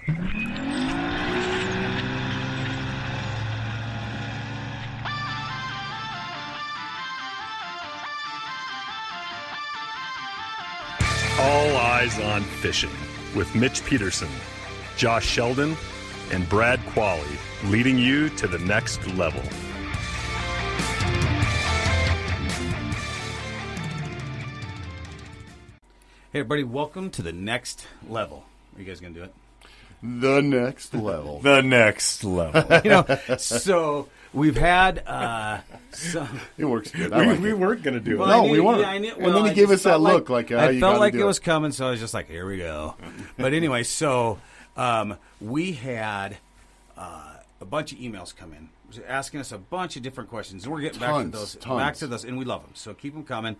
All Eyes on Fishing with Mitch Peterson, Josh Sheldon, and Brad Qualley, leading you to the next level. Hey, everybody, welcome to the next level. Are you guys going to do it? The next level. The next level. So we've had It works good. We weren't going to do it. No, we weren't. And then he gave us that look like, I felt like it was it. coming, so I was just like, here we go. But anyway, so we had a bunch of emails come in asking us a bunch of different questions. And we're getting back to those, and we love them. So keep them coming.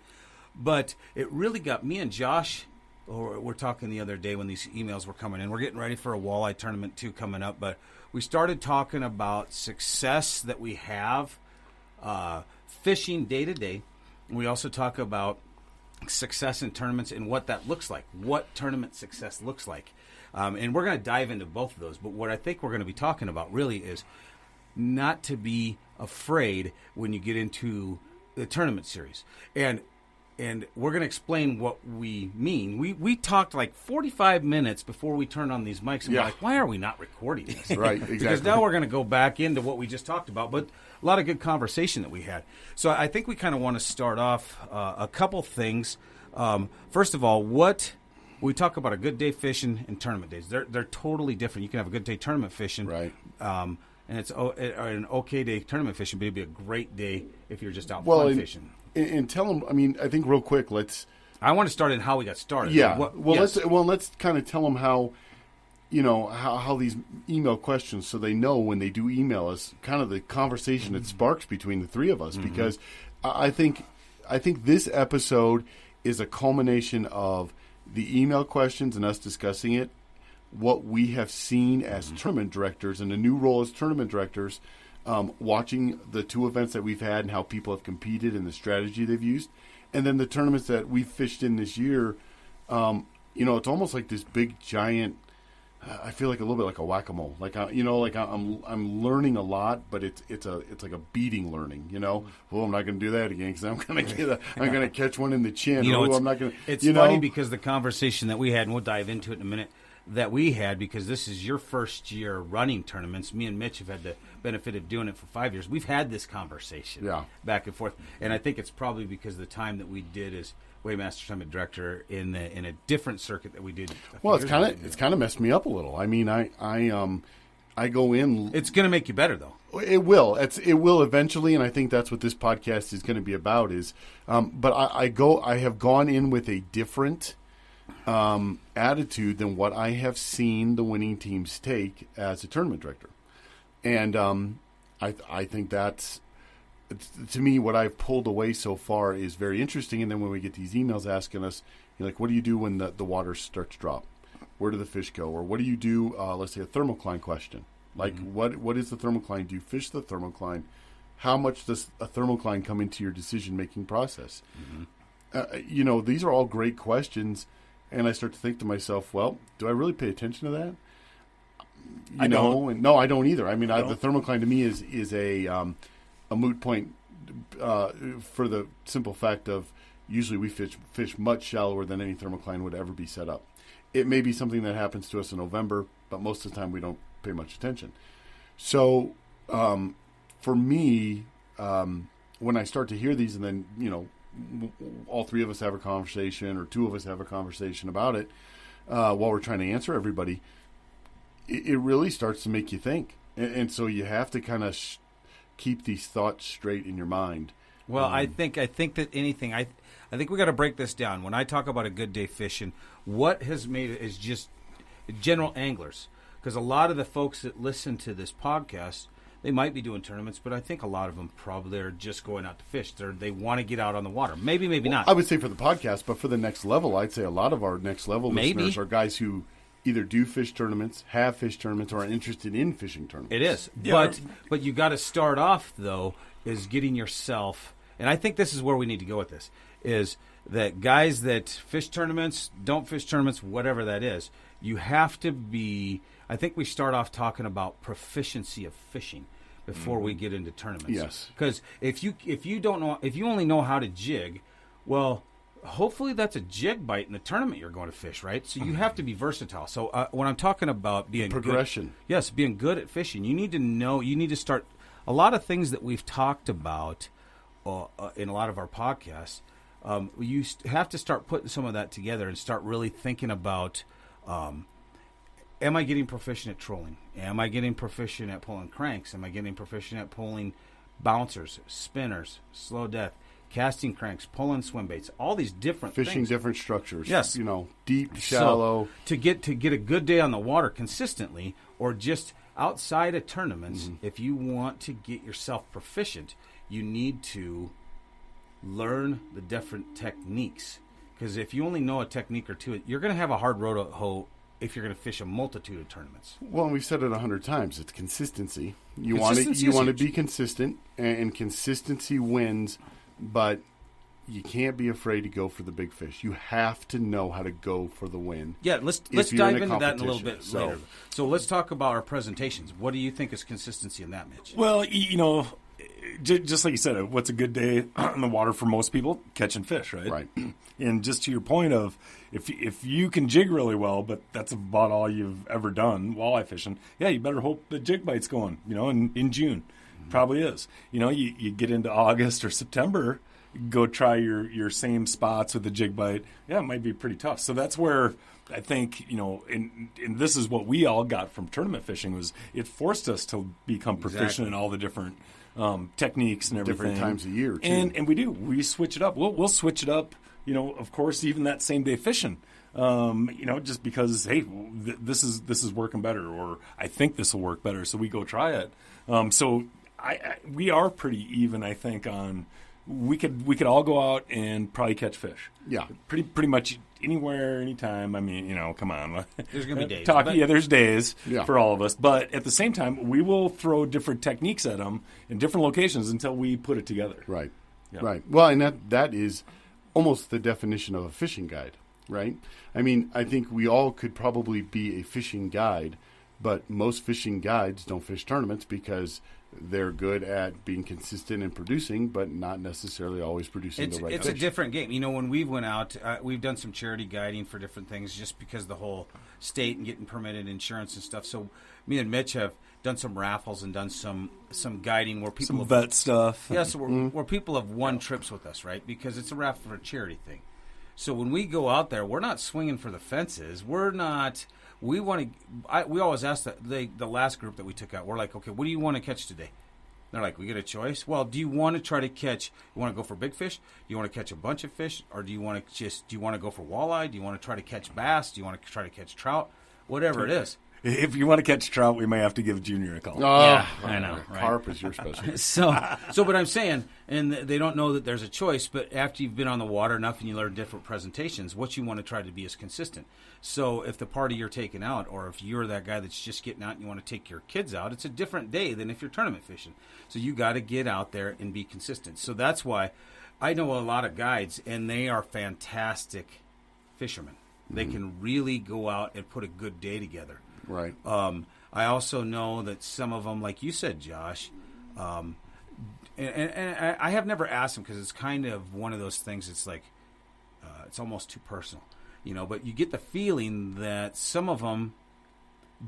But it really got me and Josh, we're talking the other day when these emails were coming in. We're getting ready for a walleye tournament, too, coming up. But we started talking about success that we have fishing day to day. We also talk about success in tournaments and what that looks like, what tournament success looks like. And we're going to dive into both of those. But what I think we're going to be talking about really is not to be afraid when you get into the tournament series. And we're going to explain what we mean. We talked like 45 minutes before we turned on these mics. And we're like, why are we not recording this? Right, exactly. Because now we're going to go back into what we just talked about. But a lot of good conversation that we had. So I think we kind of want to start off a couple things. First of all, we talk about a good day fishing and tournament days. They're totally different. You can have a good day tournament fishing. Right. And it's an okay day tournament fishing, but it'd be a great day if you're just out fun fishing. And tell them. I mean, I think real quick. I want to start in how we got started. Yeah. Yes. Let's kind of tell them how, how these email questions, so they know when they do email us, kind of the conversation it sparks between the three of us. Mm-hmm. Because I think this episode is a culmination of the email questions and us discussing it, what we have seen as tournament directors and a new role as tournament directors. Watching the two events that we've had and how people have competed and the strategy they've used, and then the tournaments that we've fished in this year, it's almost like this big giant. I feel like a little bit like a whack-a-mole. I'm learning a lot, but it's like a beating learning. Oh, I'm not going to do that again because I'm going to catch one in the chin. I'm not going. It's funny because the conversation that we had, and we'll dive into it in a minute, that we had, because this is your first year running tournaments. Me and Mitch have had the benefit of doing it for 5 years. We've had this conversation back and forth, and I think it's probably because the time that we did as Weighmaster Tournament Director in a different circuit that we did. Well, it's kind of messed me up a little. I mean, I go in. It's going to make you better, though. It will. It will eventually, and I think that's what this podcast is going to be about. But I have gone in with a different attitude than what I have seen the winning teams take as a tournament director. And I think that's, to me, what I've pulled away so far is very interesting. And then when we get these emails asking us, what do you do when the water starts to drop? Where do the fish go? Or what do you do, let's say a thermocline question. Like, what is the thermocline? Do you fish the thermocline? How much does a thermocline come into your decision-making process? Mm-hmm. These are all great questions. And I start to think to myself, well, do I really pay attention to that? I don't. No, I don't either. I mean, the thermocline to me is a moot point for the simple fact of usually we fish much shallower than any thermocline would ever be set up. It may be something that happens to us in November, but most of the time we don't pay much attention. So for me, when I start to hear these and then, all three of us have a conversation or two of us have a conversation about it while we're trying to answer everybody, it really starts to make you think. And so you have to kind of keep these thoughts straight in your mind. Well, I think that anything, I think we got to break this down. When I talk about a good day fishing, what has made it is just general anglers. Because a lot of the folks that listen to this podcast, they might be doing tournaments, but I think a lot of them probably are just going out to fish. They want to get out on the water. Maybe not. I would say for the podcast, but for the next level, I'd say a lot of our next level listeners are guys who either do fish tournaments, have fish tournaments, or are interested in fishing tournaments. It is. Yeah. But you got to start off, though, is getting yourself, and I think this is where we need to go with this, is that guys that fish tournaments, don't fish tournaments, whatever that is, you have to be. I think we start off talking about proficiency of fishing before we get into tournaments. Yes. Because if you don't know, if you only know how to jig, well, hopefully that's a jig bite in the tournament you're going to fish, right? So you have to be versatile. So when I'm talking about being progression, good, yes, being good at fishing, you need to know. You need to start a lot of things that we've talked about in a lot of our podcasts. You have to start putting some of that together and start really thinking about. Am I getting proficient at trolling? Am I getting proficient at pulling cranks? Am I getting proficient at pulling bouncers, spinners, slow death, casting cranks, pulling swim baits? All these different fishing things. Different structures. Yes, deep, shallow. So, to get a good day on the water consistently, or just outside of tournaments, if you want to get yourself proficient, you need to learn the different techniques. Because if you only know a technique or two, you're going to have a hard road to hoe if you're going to fish a multitude of tournaments. Well, we've said it 100 times. It's consistency. You want to be consistent, and consistency wins. But you can't be afraid to go for the big fish. You have to know how to go for the win. Yeah, let's dive into that in a little bit later. So let's talk about our presentations. What do you think is consistency in that, Mitch? Well, just like you said, what's a good day on the water for most people? Catching fish, right? Right. And just to your point of if you can jig really well, but that's about all you've ever done walleye fishing, yeah, you better hope the jig bite's going, in June. Probably is. You get into August or September, go try your same spots with the jig bite. Yeah, it might be pretty tough. So that's where I think, and this is what we all got from tournament fishing was it forced us to become proficient in all the different techniques and everything. Different times a year, too. And we do. We switch it up. We'll switch it up, of course, even that same day fishing. Just because, hey, this is working better, or I think this will work better, so we go try it. So we are pretty even, I think, on we could all go out and probably catch fish. Yeah, pretty much anywhere, anytime. I mean, come on. There's gonna be days. There's days Yeah. for all of us, but at the same time, we will throw different techniques at them in different locations until we put it together. Right. Yeah. Right. Well, and that is almost the definition of a fishing guide, right? I mean, I think we all could probably be a fishing guide, but most fishing guides don't fish tournaments because they're good at being consistent and producing, but not necessarily always producing the right It's fish. a different game. When we went out, we've done some charity guiding for different things just because the whole state and getting permitted insurance and stuff. So me and Mitch have done some raffles and done some guiding where people Some vet stuff. Yes, where people have won trips with us, right? Because it's a raffle for a charity thing. So when we go out there, we're not swinging for the fences. We're not. We want to. We always ask the last group that we took out. We're like, okay, what do you want to catch today? They're like, we get a choice. Well, do you want to try to catch? You want to go for big fish? Do you want to catch a bunch of fish, or do you want to go for walleye? Do you want to try to catch bass? Do you want to try to catch trout? Whatever it is. If you want to catch trout, we may have to give Junior a call. Oh, Yeah, I know, right? Carp is your specialty. So what I'm saying, and they don't know that there's a choice, but after you've been on the water enough and you learn different presentations, what you want to try to be is consistent. So if the party you're taking out, or if you're that guy that's just getting out and you want to take your kids out, it's a different day than if you're tournament fishing. So you got to get out there and be consistent. So that's why I know a lot of guides, and they are fantastic fishermen. They can really go out and put a good day together. Right. I also know that some of them, like you said, Josh, and I have never asked them because it's kind of one of those things. It's like it's almost too personal, But you get the feeling that some of them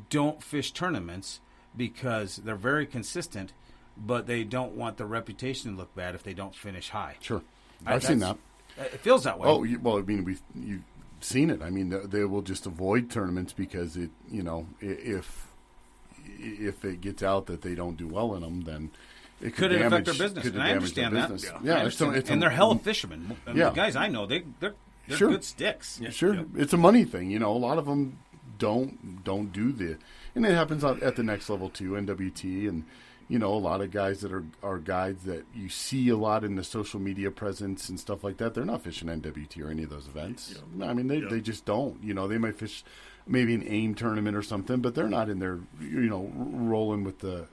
don't fish tournaments because they're very consistent, but they don't want their reputation to look bad if they don't finish high. Sure. I've seen that. It feels that way. Oh, well, I mean, you've seen it. I mean, they will just avoid tournaments because if it gets out that they don't do well in them, then it could affect their business. And I understand that. Yeah, and they're hella fishermen. And the guys I know, they're sure. good sticks. Yeah, sure, yeah. It's a money thing. A lot of them don't do and it happens at the next level too, NWT, and a lot of guys that are guides that you see a lot in the social media presence and stuff like that. They're not fishing NWT or any of those events. Yeah. I mean, they just don't. They might fish maybe an AIM tournament or something, but they're not in there, rolling with the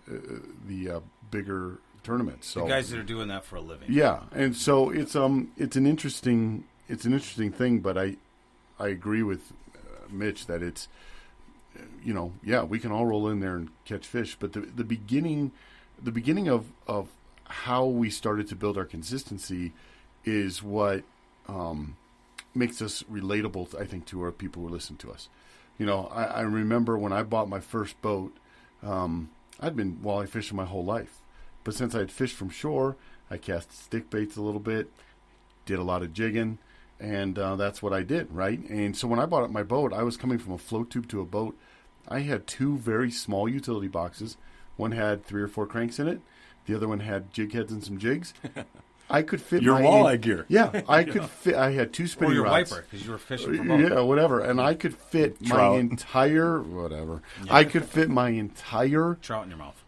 bigger tournaments. So the guys that are doing that for a living. Yeah, and so it's an interesting thing, but I agree with Mitch that it's we can all roll in there and catch fish, but the beginning of how we started to build our consistency is what makes us relatable, I think, to our people who listen to us. I remember when I bought my first boat, I'd been walleye fishing my whole life. But since I'd fished from shore, I cast stick baits a little bit, did a lot of jigging, and that's what I did, right? And so when I bought my boat, I was coming from a float tube to a boat. I had 2 very small utility boxes. One had 3 or 4 cranks in it. The other one had jig heads and some jigs. I could fit your walleye gear. Yeah, I could fit. I had 2 spinning rods. Or your rods. wiper, because you were fishing for both. Yeah, whatever. And I could fit my entire whatever. Yeah. I could fit my entire trout in your mouth.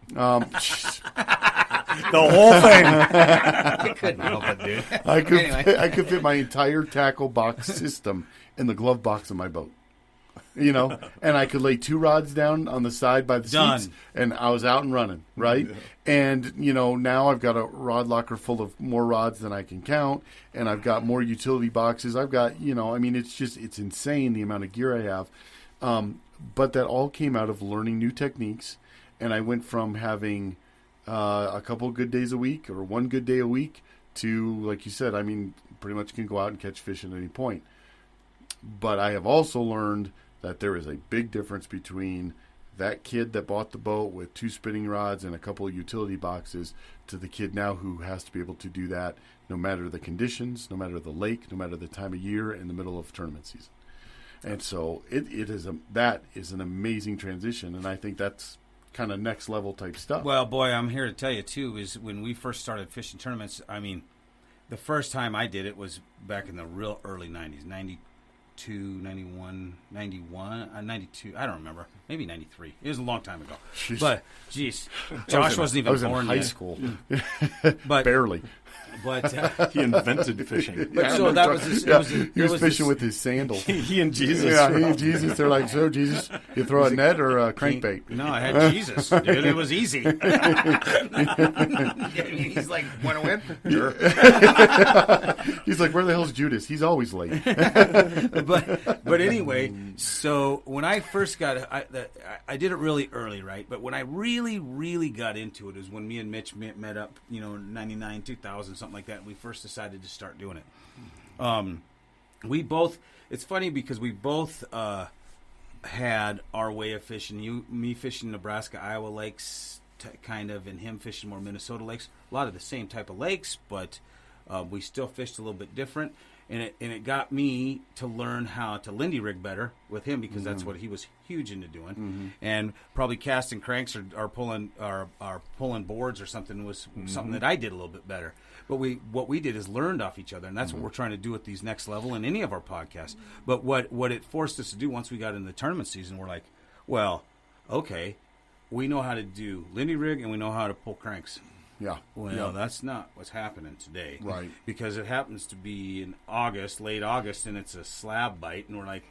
The whole thing. I couldn't help it, dude. I could fit my entire tackle box system in the glove box of my boat. And I could lay 2 rods down on the side by the seats, and I was out and running, right? Yeah. And, now I've got a rod locker full of more rods than I can count, and I've got more utility boxes. I've got, it's insane the amount of gear I have. But that all came out of learning new techniques, and I went from having a couple good days a week or 1 good day a week to, like you said, pretty much can go out and catch fish at any point. But I have also learned that there is a big difference between that kid that bought the boat with 2 spinning rods and a couple of utility boxes to the kid now who has to be able to do that no matter the conditions, no matter the lake, no matter the time of year in the middle of tournament season. And so that is an amazing transition, and I think that's kind of next level type stuff. Well, boy, I'm here to tell you, too, is when we first started fishing tournaments, the first time I did it was back in the real early 90s, 92, 91, 92. I don't remember. Maybe 93. It was a long time ago. Jeez. But, geez, Josh wasn't even born yet. I was in high school. But, barely. But he invented fishing. But so that was he was fishing with his sandals. He and Jesus. Yeah, he and Jesus. They're like, so Jesus, you throw a net or a crankbait? No, I had Jesus, dude. It was easy. He's like, want to win? Sure. He's like, where the hell's Judas? He's always late. But anyway, so when I first got I did it really early, right? But when I really, really got into it is when me and Mitch met up, 99, 2000, something like that, and we first decided to start doing it. We both, it's funny because we both had our way of fishing. Me fishing Nebraska, Iowa lakes, kind of, and him fishing more Minnesota lakes. A lot of the same type of lakes, but we still fished a little bit different. And it got me to learn how to Lindy rig better with him because that's what he was huge into doing, and probably casting cranks or pulling boards or something was something that I did a little bit better. But what we did is learned off each other, and that's what we're trying to do at these next level in any of our podcasts. But what it forced us to do once we got in the tournament season, we're like, well, okay, we know how to do Lindy rig and we know how to pull cranks. Yeah. Well, that's not what's happening today. Right. Because it happens to be in late August, and it's a slab bite, and we're like,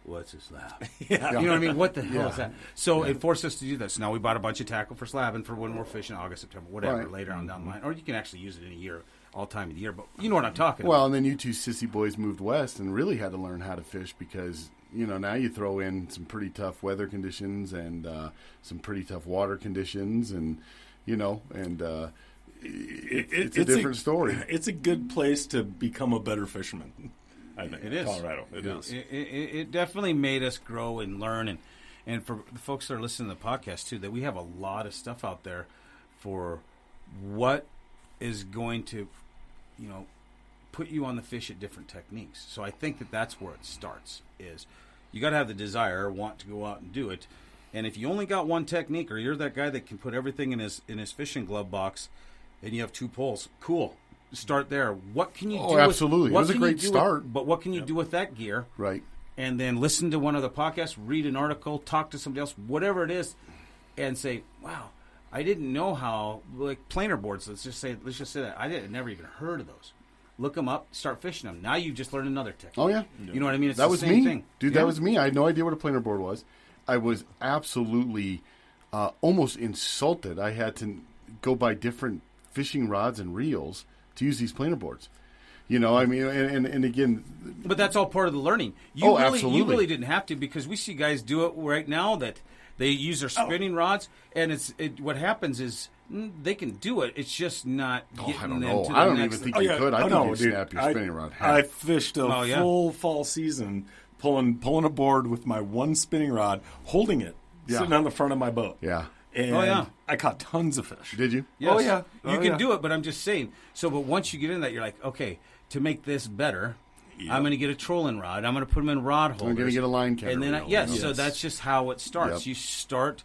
what's a slab? Yeah. You know what I mean? What the hell is that? So it forced us to do this. Now we bought a bunch of tackle for slabbing for when we're fishing August, September, whatever, later on down the line. Or you can actually use it in a year, all time of the year. But you know what I'm talking about. Well, and then you 2 sissy boys moved west and really had to learn how to fish because, now you throw in some pretty tough weather conditions and some pretty tough water conditions and, it's a different story. It's a good place to become a better fisherman. I think it is. Colorado. It is. It definitely made us grow and learn, and for the folks that are listening to the podcast too, that we have a lot of stuff out there for what is going to, put you on the fish at different techniques. So I think that's where it starts. Is you got to have the desire, or want to go out and do it. And if you only got one technique, or you're that guy that can put everything in his fishing glove box, and you have 2 poles, cool. Start there. What can you do? Oh, absolutely. It was a great start. But what can you do with that gear? Right. And then listen to one of the podcasts, read an article, talk to somebody else, whatever it is, and say, "Wow, I didn't know how." Like planer boards. Let's just say that I never even heard of those. Look them up, start fishing them. Now you've just learned another technique. Oh yeah. You know what I mean? It's that the was same me, thing. dude. Yeah. That was me. I had no idea what a planer board was. I was absolutely almost insulted. I had to go buy different fishing rods and reels to use these planer boards. You know, I mean, and again... But that's all part of the learning. Absolutely. You really didn't have to, because we see guys do it right now that they use their spinning rods, and what happens is they can do it. It's just not getting I don't them know. to I the don't next even think level. you could. I think you snap your spinning rod half. I fished a full fall season pulling a board with my one spinning rod, holding it, sitting on the front of my boat. Yeah. And I caught tons of fish. Did you? Yes. Oh, yeah. You can do it, but I'm just saying. But once you get in that, you're like, okay, to make this better, I'm going to get a trolling rod. I'm going to put them in rod holders. I'm going to get a line carrier. And then, so that's just how it starts. Yep. You start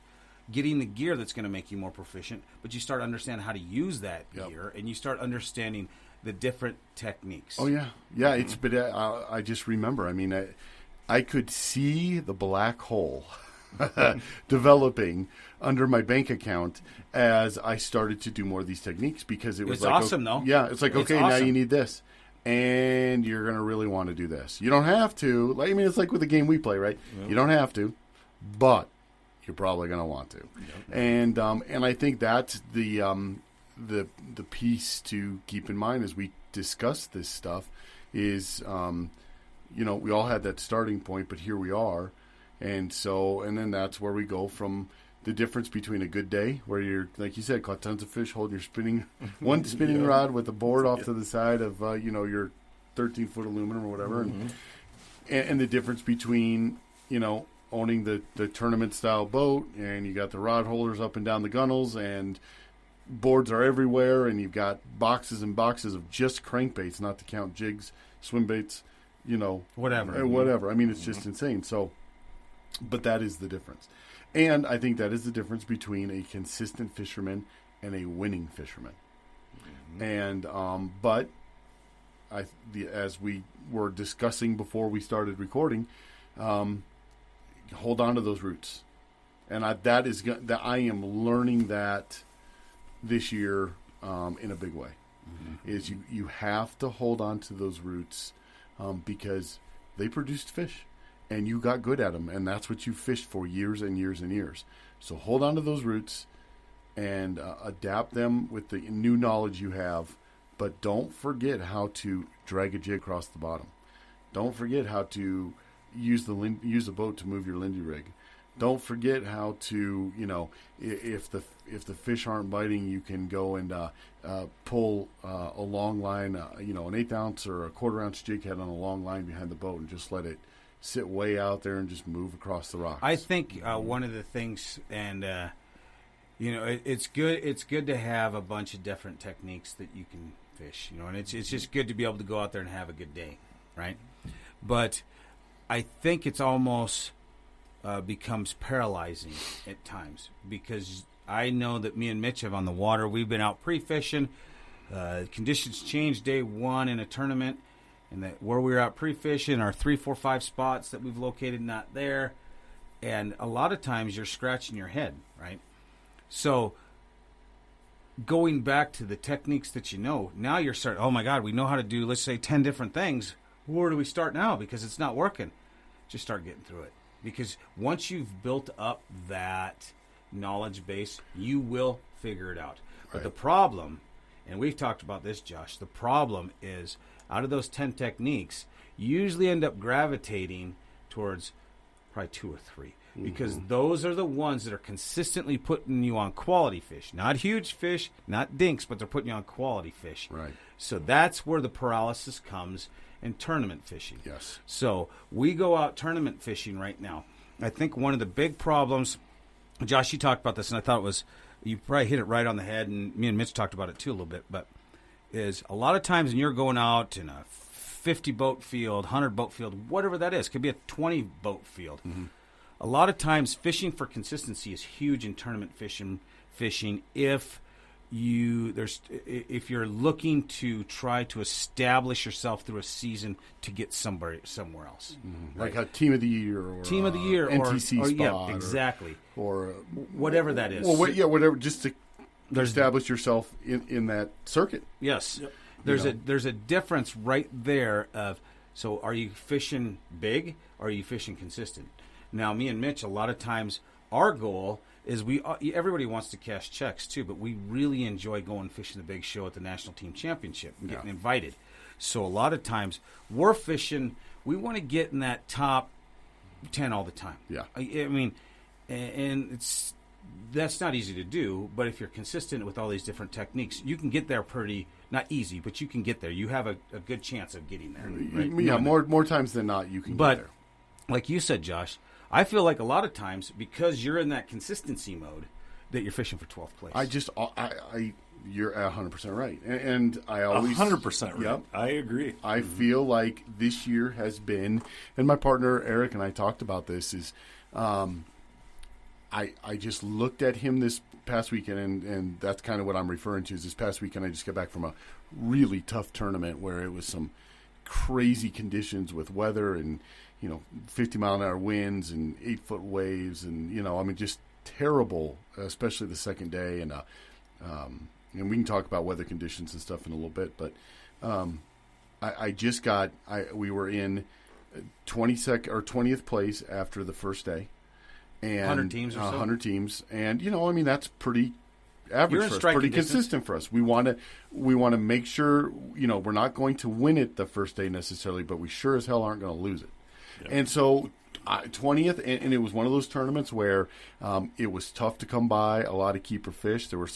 getting the gear that's going to make you more proficient, but you start understanding how to use that gear, and you start understanding the different techniques. Oh, yeah. Yeah, but I just remember, I mean, I could see the black hole developing under my bank account as I started to do more of these techniques, because it was like awesome, though. Yeah, it's like, It's okay, awesome. now you need this, and you're going to really want to do this. You don't have to. Like, I mean, it's like with the game we play, right? Yep. You don't have to, but you're probably going to want to. Yep. And I think that's the piece to keep in mind as we discuss this stuff is, you know, we all had that starting point, but here we are. And then that's where we go from the difference between a good day where you're, like you said, caught tons of fish, hold your one spinning rod with a board off to the side of, you know, your 13-foot aluminum or whatever. And the difference between, you know, owning the tournament-style boat, and you got the rod holders up and down the gunnels, and boards are everywhere, and you've got boxes and boxes of just crankbaits, not to count jigs, swim baits, you know. Whatever. I mean, it's just insane. So, but that is the difference. And I think that is the difference between a consistent fisherman and a winning fisherman. And, but as we were discussing before we started recording, hold on to those roots. And that I am learning that this year in a big way. Is you have to hold on to those roots because they produced fish, and you got good at them, and that's what you fished for years and years and years. So hold on to those roots and adapt them with the new knowledge you have, but don't forget how to drag a jig across the bottom. Don't forget how to use a boat to move your Lindy rig. Don't forget how to, you know, if the fish aren't biting, you can go and pull a long line, you know, an 1/8 ounce or a 1/4 ounce jig head on a long line behind the boat, and just let it sit way out there and just move across the rocks. I think one of the things, and you know, it's good to have a bunch of different techniques that you can fish, you know, and it's just good to be able to go out there and have a good day, right? But I think it's almost becomes paralyzing at times, because I know that me and Mitch have on the water. We've been out pre-fishing. Conditions change day one in a tournament, and that where we were out pre-fishing are 3, 4, 5 spots that we've located not there, and a lot of times you're scratching your head, right? So going back to the techniques that you know, now you're starting, oh my God, we know how to do, let's say, 10 different things. Where do we start now? Because it's not working. Just start getting through it. Because once you've built up that knowledge base, you will figure it out. But the problem, and we've talked about this, Josh, the problem is out of those 10 techniques, you usually end up gravitating towards probably 2 or 3. Because those are the ones that are consistently putting you on quality fish. Not huge fish, not dinks, but they're putting you on quality fish. Right. So that's where the paralysis comes in tournament fishing. Yes. So we go out tournament fishing right now. I think one of the big problems, Josh, you talked about this, and I thought it was, you probably hit it right on the head, and me and Mitch talked about it too a little bit, but is a lot of times when you're going out in a 50 boat field, 100 boat field, whatever that is, could be a 20 boat field. A lot of times fishing for consistency is huge in tournament fishing if you're looking to try to establish yourself through a season to get somewhere else, like a team of the year or NTC or spot, exactly, or whatever that is. Well, whatever, just to establish yourself in that circuit. Yes, there's a difference right there of, so are you fishing big or are you fishing consistent? Now, me and Mitch, a lot of times, our goal is everybody wants to cash checks too, but we really enjoy going fishing the big show at the National Team Championship and getting invited. So a lot of times we're fishing, we want to get in that top 10 all the time. Yeah. I mean, and that's not easy to do, but if you're consistent with all these different techniques, you can get there pretty, not easy, but you can get there. You have a good chance of getting there. Right? Yeah, more times than not you can get there. Like you said, Josh, I feel like a lot of times, because you're in that consistency mode, that you're fishing for 12th place. You're 100% right. And I always... 100% right. Yep. I agree. I feel like this year has been, and my partner Eric and I talked about this, is I just looked at him this past weekend, and that's kind of what I'm referring to, is this past weekend I just got back from a really tough tournament where it was some crazy conditions with weather and, 50-mile-an-hour winds and 8-foot waves and, just terrible, especially the second day. And we can talk about weather conditions and stuff in a little bit, but we were in 20th place after the first day. And 100 teams or so? 100 teams. And, that's pretty average for us, pretty consistent for us. We want to make sure, we're not going to win it the first day necessarily, but we sure as hell aren't going to lose it. Yep. And so 20th, and it was one of those tournaments where it was tough to come by a lot of keeper fish. There were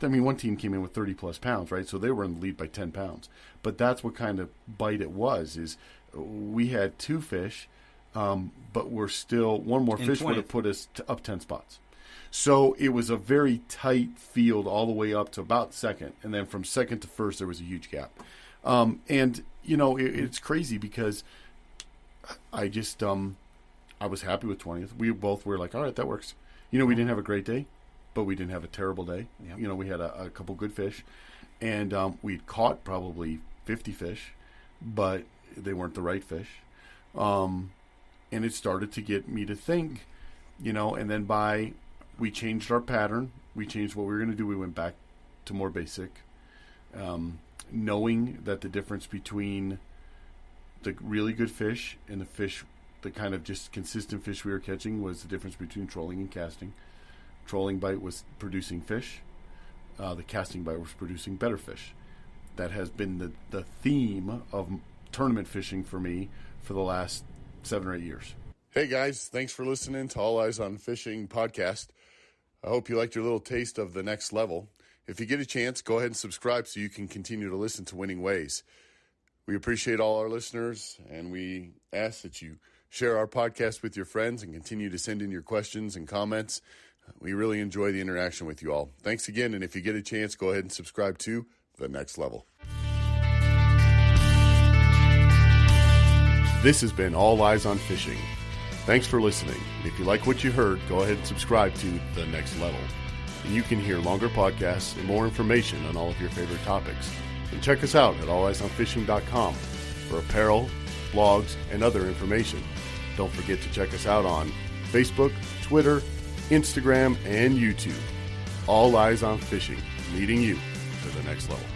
one team came in with 30-plus pounds, right? So they were in the lead by 10 pounds. But that's what kind of bite it was, is we had 2 fish, but we're still, one more fish would have put us up 10 spots. So it was a very tight field all the way up to about second. And then from second to first, there was a huge gap. It's crazy because I just, I was happy with 20th. We both were like, all right, that works. We didn't have a great day, but we didn't have a terrible day. Yep. We had a couple good fish. And we'd caught probably 50 fish, but they weren't the right fish. And it started to get me to think, and then we changed our pattern. We changed what we were going to do. We went back to more basic, knowing that the difference between the really good fish and the kind of just consistent fish we were catching was the difference between trolling and casting. Trolling bite was producing fish. The casting bite was producing better fish. That has been the theme of tournament fishing for me for the last 7 or 8 years. Hey guys, thanks for listening to All Eyes on Fishing podcast. I hope you liked your little taste of the next level. If you get a chance, go ahead and subscribe so you can continue to listen to Winning Ways. We appreciate all our listeners, and we ask that you share our podcast with your friends and continue to send in your questions and comments. We really enjoy the interaction with you all. Thanks again, and if you get a chance, go ahead and subscribe to The Next Level. This has been All Eyes on Fishing. Thanks for listening. If you like what you heard, go ahead and subscribe to The Next Level. And you can hear longer podcasts and more information on all of your favorite topics. And check us out at alleyesonfishing.com for apparel, blogs, and other information. Don't forget to check us out on Facebook, Twitter, Instagram, and YouTube. All Eyes on Fishing, leading you to the next level.